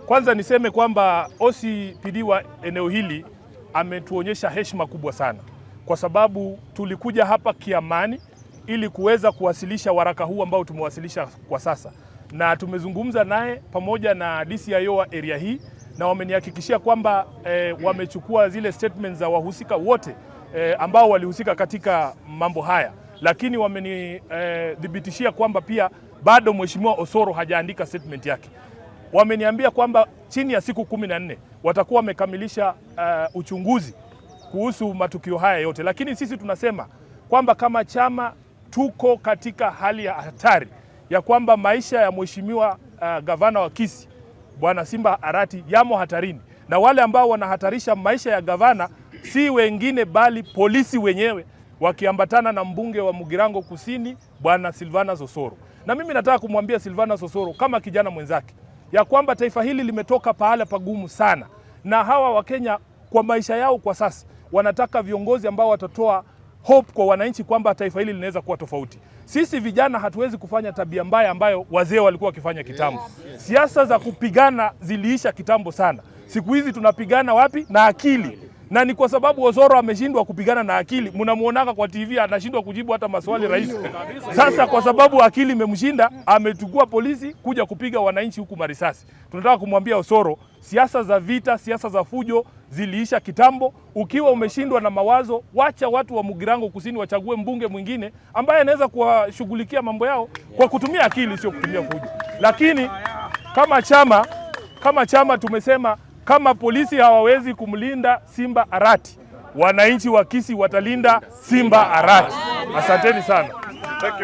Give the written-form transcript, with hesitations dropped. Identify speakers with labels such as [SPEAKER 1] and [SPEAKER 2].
[SPEAKER 1] Kwanza niseme kwamba OCPD wa eneo hili ametuonyesha heshima kubwa sana, kwa sababu tulikuja hapa kiamani ili kuweza kuwasilisha waraka huu ambao tumewasilisha kwa sasa, na tumezungumza naye pamoja na DCIO wa area hii, na wamenihakikishia kwamba wamechukua zile statements za wahusika wote ambao walihusika katika mambo haya, lakini wamenithibitishia kwamba pia bado Mheshimiwa Osoro hajaandika statement yake. Wameniambia kwamba chini ya siku 14 watakuwa wamekamilisha uchunguzi kuhusu matukio haya yote, lakini sisi tunasema kwamba kama chama tuko katika hali ya hatari ya kwamba maisha ya Mheshimiwa gavana wa Kisii Bwana Simba Arati yamo hatarini, na wale ambao wanahatarisha maisha ya gavana si wengine bali polisi wenyewe wakiambatana na mbunge wa Mugirango Kusini Bwana Silvanus Osoro. Na mimi nataka kumwambia Silvanus Osoro kama kijana mwenzake ya kwamba taifa hili limetoka pahala pagumu sana, na hawa Wakenya kwa maisha yao kwa sasa wanataka viongozi ambao watatoa hope kwa wananchi kwamba taifa hili linaweza kuwa tofauti. Sisi vijana hatuwezi kufanya tabia mbaya ambayo wazee walikuwa wakifanya kitambo. Siasa za kupigana ziliisha kitambo sana. Siku hizi tunapigana wapi? Na akili. Na ni kwa sababu Osoro ameshindwa kupigana na akili. Mnamuonaka kwa TV anashindwa kujibu hata maswali rais. Sasa kwa sababu akili imemshinda, amechukua polisi kuja kupiga wananchi huku marisasi. Tunataka kumwambia Osoro, siasa za vita, siasa za fujo ziliisha kitambo. Ukiwa umeshindwa na mawazo, wacha watu wa Mugirango Kusini wachague mbunge mwingine ambaye anaweza kuwashughulikia mambo yao kwa kutumia akili, sio kutumia fujo. Lakini kama chama tumesema kama polisi hawawezi kumlinda Simba Arati, wananchi wa Kisii watalinda Simba Arati. Asanteni sana. Thank you.